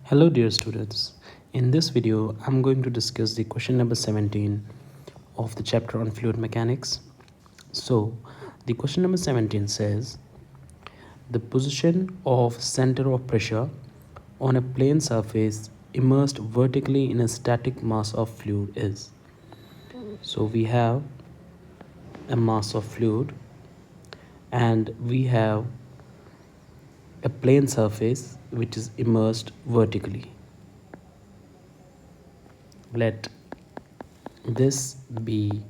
Hello dear students, in this video I'm going to discuss the question number 17 of the chapter on fluid mechanics. So the question number 17 says the position of center of pressure on a plane surface immersed vertically in a static mass of fluid is. So we have a mass of fluid and we have a plane surface which is immersed vertically. Let this be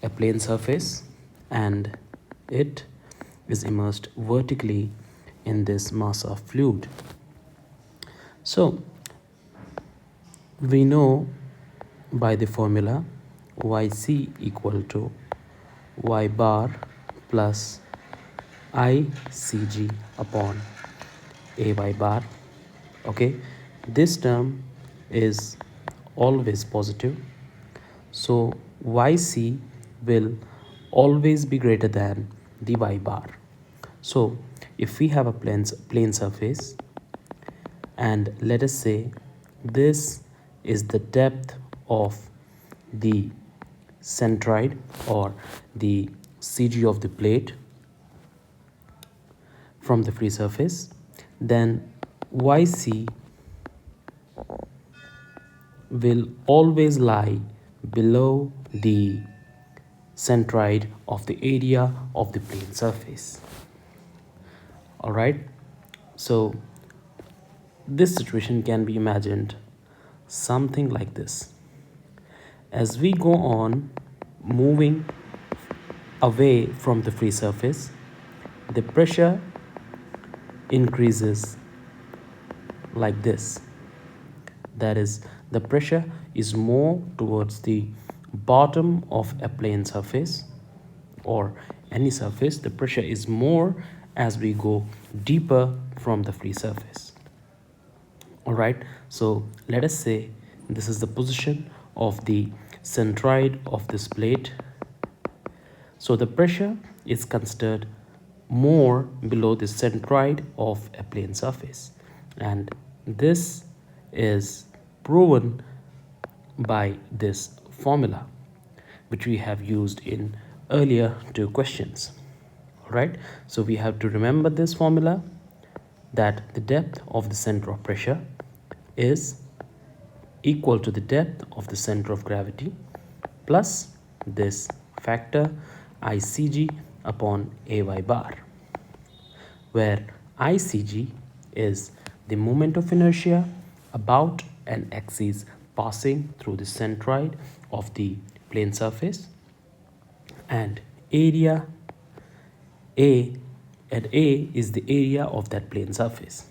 a plane surface and it is immersed vertically in this mass of fluid. So we know by the formula yc equal to y bar plus icg upon ay bar. Okay, this term is always positive, so yc will always be greater than the y bar. So if we have a plane surface and let us say this is the depth of the centroid or the CG of the plate from the free surface, then YC will always lie below the centroid of the area of the plane surface. All right, so this situation can be imagined something like this. As we go on moving away from the free surface, the pressure increases like this. That is, the pressure is more towards the bottom of a plane surface or any surface. The pressure is more as we go deeper from the free surface. All right, so let us say this is the position of the centroid of this plate. So the pressure is considered more below the centroid of a plane surface, and this is proven by this formula which we have used in earlier two questions. All right, so we have to remember this formula, that the depth of the center of pressure is equal to the depth of the center of gravity plus this factor ICG upon AY bar, where ICG is the moment of inertia about an axis passing through the centroid of the plane surface, and area A, and A is the area of that plane surface.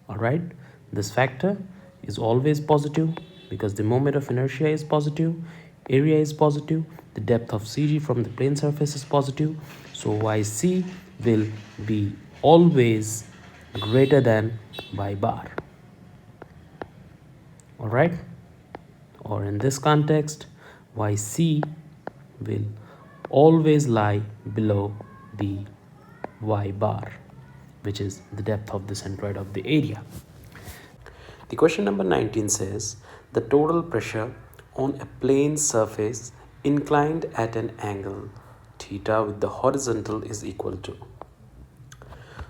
All right, this factor is always positive because the moment of inertia is positive, area is positive, the depth of CG from the plane surface is positive, so YC will be always greater than Y bar. All right, or in this context, YC will always lie below the Y bar, which is the depth of the centroid of the area. The question number 19 says the total pressure on a plane surface inclined at an angle theta with the horizontal is equal to.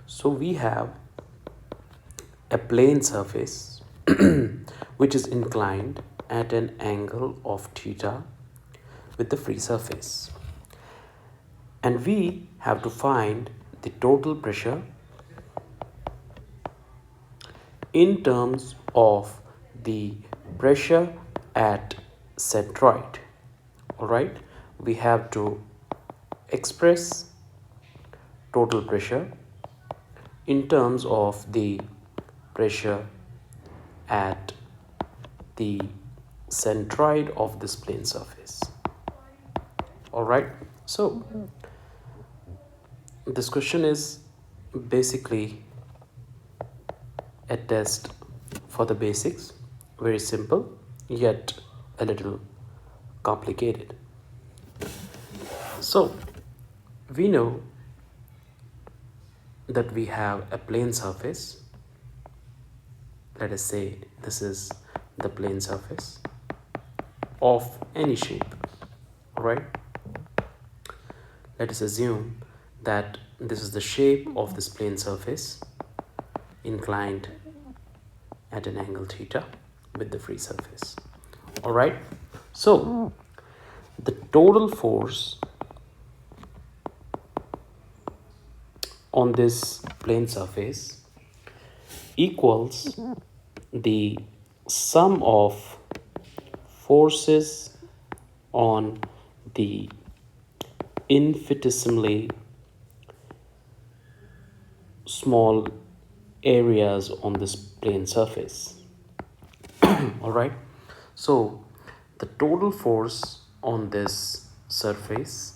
So we have a plane surface which is inclined at an angle of theta with the free surface, and we have to find the total pressure in terms of the pressure at centroid. All right, we have to express total pressure in terms of the pressure at the centroid of this plane surface. All right, so this question is basically a test for the basics, very simple yet a little complicated. So we know that we have a plane surface Let us say this is the plane surface of any shape. All right, let us assume that this is the shape of this plane surface inclined at an angle theta with the free surface. All right, so the total force on this plane surface equals the sum of forces on the infinitesimally small areas on this plane surface. All right, so the total force on this surface,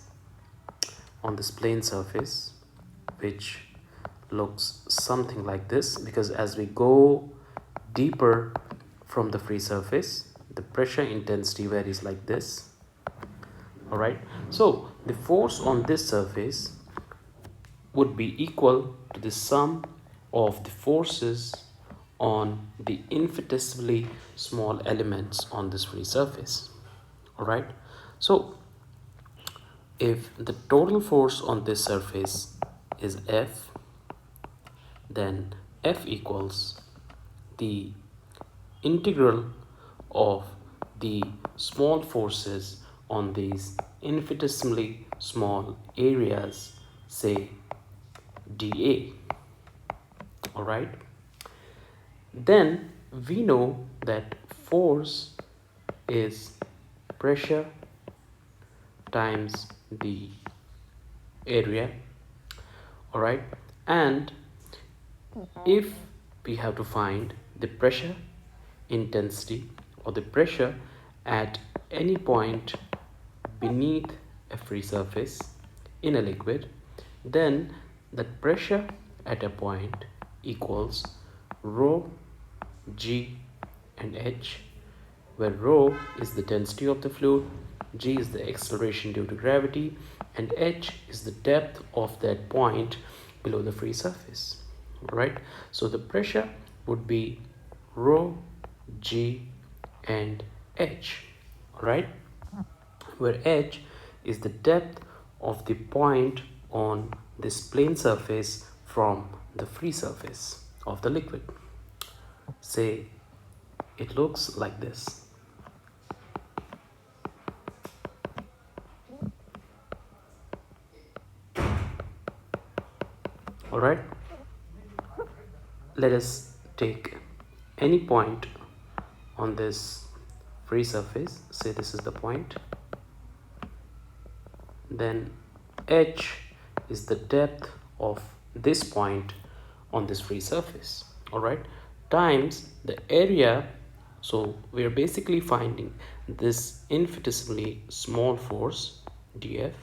on this plane surface, which looks something like this, because as we go deeper from the free surface, the pressure intensity varies like this. All right, so the force on this surface would be equal to the sum of the forces on the infinitesimally small elements on this free surface. All right, so if the total force on this surface is F, then F equals the integral of the small forces on these infinitesimally small areas, say dA. All right, then we know that force is pressure times the area. All right, and if we have to find the pressure intensity or the pressure at any point beneath a free surface in a liquid, then the pressure at a point equals rho g and h, where rho is the density of the fluid, g is the acceleration due to gravity, and h is the depth of that point below the free surface. Right, so the pressure would be rho g and h. All right, where h is the depth of the point on this plane surface from the free surface of the liquid. Say it looks like this. All right, let us take any point on this free surface. Say this is the point, then h is the depth of this point on this free surface. All right, times the area. So we are basically finding this infinitesimally small force dF.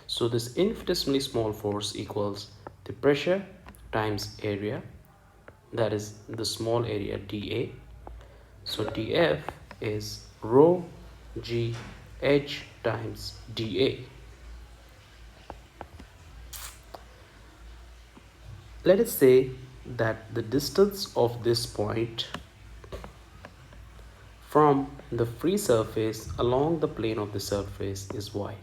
So this infinitesimally small force equals the pressure times area, that is the small area dA. So dF is rho g h times dA. Let us say that the distance of this point from the free surface along the plane of the surface is y.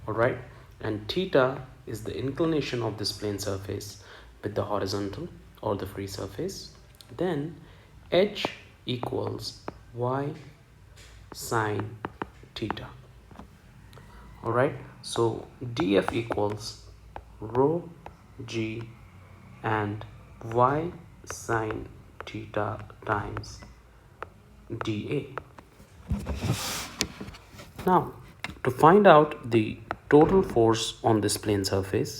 All right, and theta is the inclination of this plane surface with the horizontal or the free surface. Then h equals y sine theta. All right, so dF equals rho g and y sine theta times dA. Now, to find out the total force on this plane surface,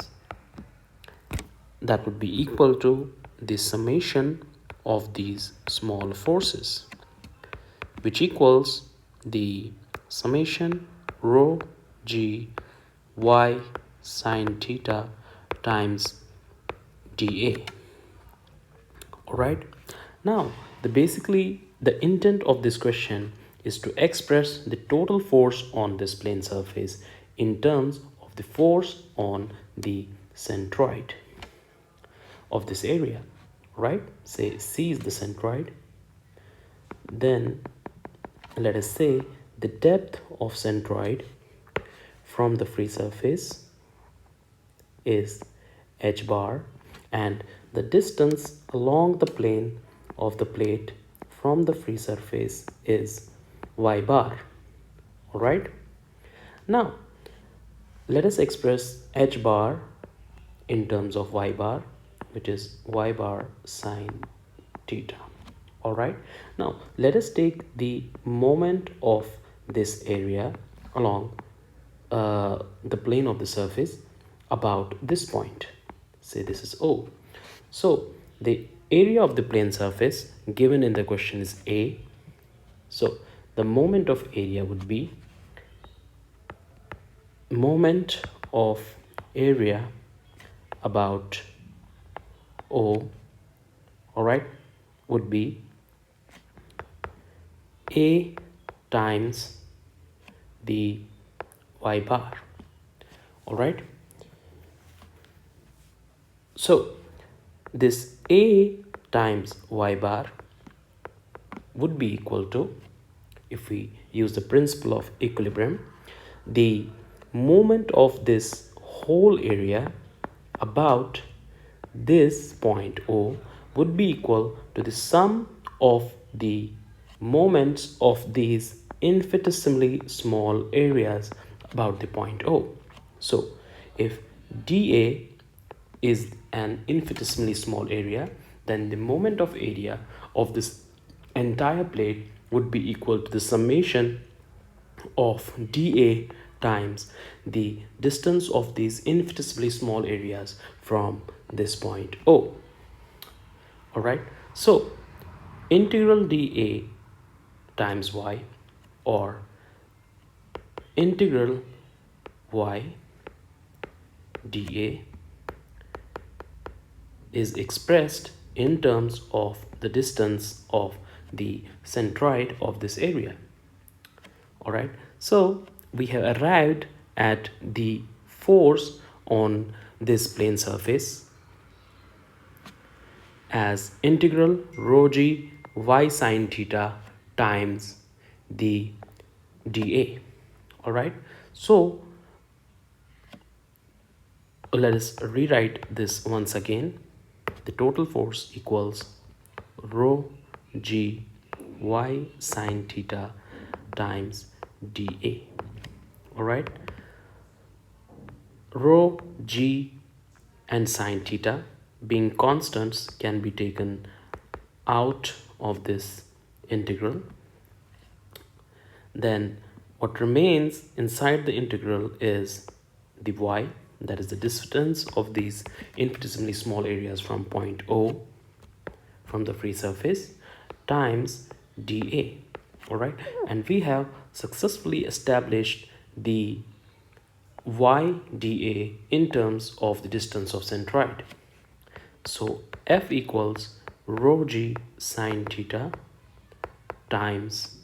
that would be equal to the summation of these small forces, which equals the summation rho g y sine theta times dA. All right, now the intent of this question is to express the total force on this plane surface in terms of the force on the centroid of this area. right? Say C is the centroid. Then let us say the depth of centroid from the free surface is h bar, and the distance along the plane of the plate from the free surface is y bar. All right, now let us express h bar in terms of y bar, which is y bar sine theta. All right, now let us take the moment of this area along the plane of the surface about this point. Say this is O. So the area of the plane surface given in the question is A. So the moment of area would be moment of area about O, all right, would be A times the y bar. All right, so this A times y bar would be equal to, if we use the principle of equilibrium, the moment of this whole area about this point O would be equal to the sum of the moments of these infinitesimally small areas about the point O. So if dA is an infinitesimally small area, then the moment of area of this entire plate would be equal to the summation of dA times the distance of these infinitesimally small areas from this point O. All right, so integral dA times y, or integral y dA, is expressed in terms of the distance of the centroid of this area. All right, so we have arrived at the force on this plane surface as integral rho g y sine theta times the dA. All right, so let us rewrite this once again. The total force equals rho g y sine theta times dA. All right, rho g and sine theta being constants can be taken out of this integral. Then what remains inside the integral is the y, that is the distance of these infinitesimally small areas from point O from the free surface, times dA. All right, and we have successfully established the y dA in terms of the distance of centroid. So F equals rho g sine theta times,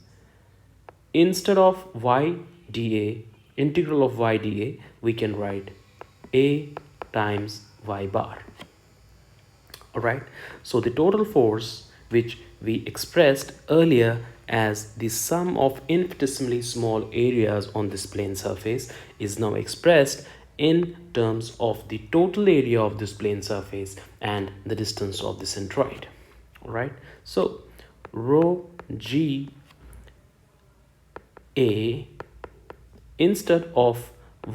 instead of y dA, integral of y dA, we can write A times y bar. All right, so the total force which we expressed earlier as the sum of infinitesimally small areas on this plane surface is now expressed in terms of the total area of this plane surface and the distance of the centroid. All right, so rho g A, instead of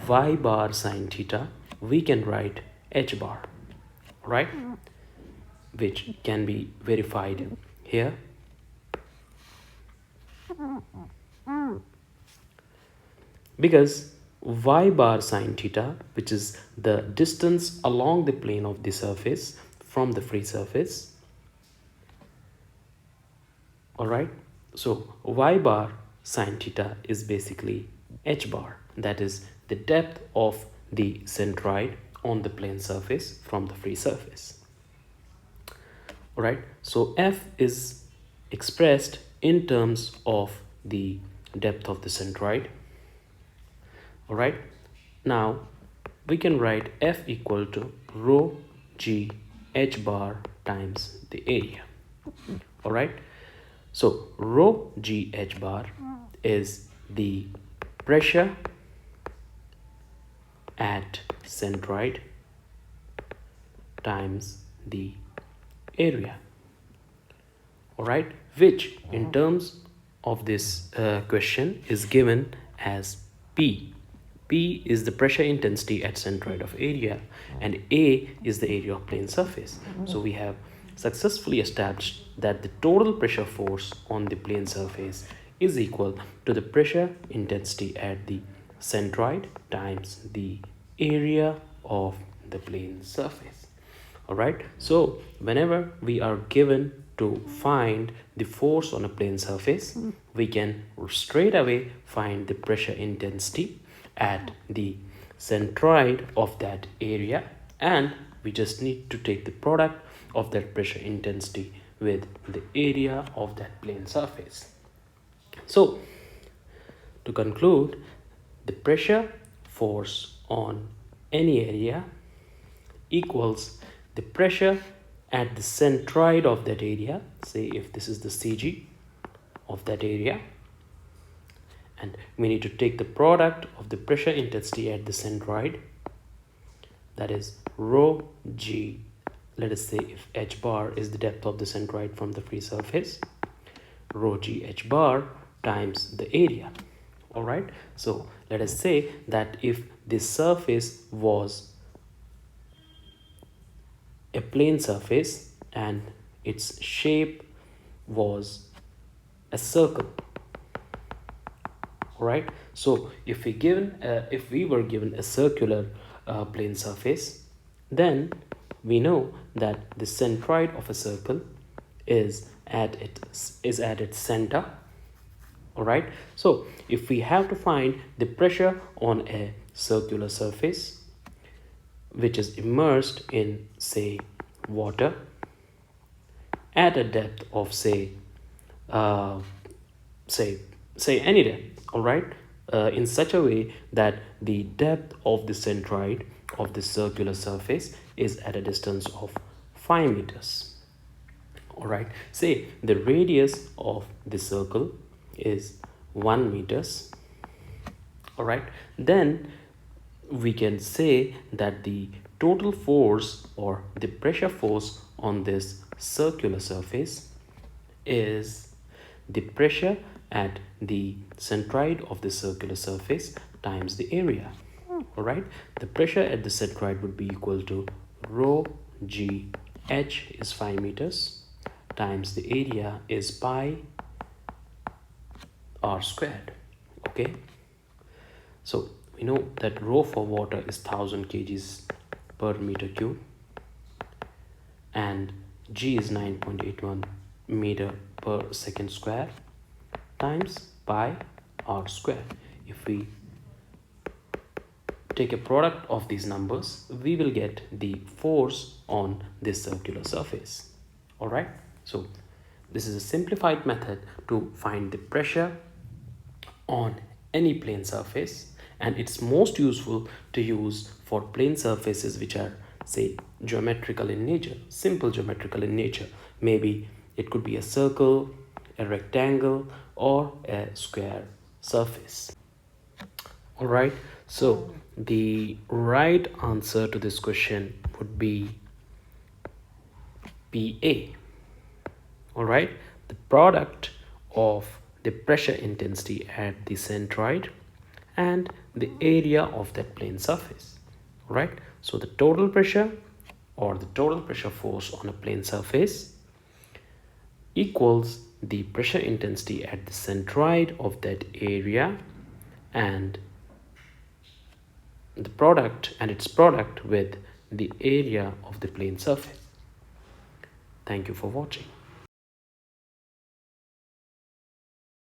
y bar sine theta, we can write h bar, right, which can be verified here. Because y bar sine theta, which is the distance along the plane of the surface from the free surface, all right, so y bar sine theta is basically h bar, that is the depth of the centroid on the plane surface from the free surface. All right, so F is expressed in terms of the depth of the centroid. All right, now we can write F equal to rho g h bar times the area. All right. So rho g h bar is the pressure at centroid times the area. All right, which in terms of this question is given as P. P is the pressure intensity at centroid of area and A is the area of plane surface. So we have successfully established that the total pressure force on the plane surface is equal to the pressure intensity at the centroid times the area of the plane surface. All right, so whenever we are given to find the force on a plane surface, we can straight away find the pressure intensity at the centroid of that area, and we just need to take the product of that pressure intensity with the area of that plane surface. So to conclude, the pressure force on any area equals the pressure at the centroid of that area. Say if this is the CG of that area, and we need to take the product of the pressure intensity at the centroid, that is rho g. Let us say if h bar is the depth of the centroid from the free surface, rho g h bar times the area. All right, so let us say that if this surface was a plane surface and its shape was a circle. All right, so if we were given a circular plane surface, then we know that the centroid of a circle is at its center. All right, so if we have to find the pressure on a circular surface which is immersed in, say, water at a depth of say any depth, all right, in such a way that the depth of the centroid of the circular surface is at a distance of 5 meters. All right, say the radius of the circle is 1 meters. All right, then we can say that the total force or the pressure force on this circular surface is the pressure at the centroid of the circular surface times the area. All right, the pressure at the centroid would be equal to rho g h is 5 meters times the area is pi r squared. Okay, so we know that rho for water is 1000 kgs per meter cube and g is 9.81 meter per second square times pi r square. If we take a product of these numbers, we will get the force on this circular surface. All right, so this is a simplified method to find the pressure on any plane surface, and it's most useful to use for plane surfaces which are, say, geometrical in nature, simple geometrical in nature. Maybe it could be a circle, a rectangle, or a square surface. All right, so the right answer to this question would be PA. All right, the product of the pressure intensity at the centroid and the area of that plane surface. All right, so the total pressure or the total pressure force on a plane surface equals the pressure intensity at the centroid of that area and the product and its product with the area of the plane surface. Thank you for watching.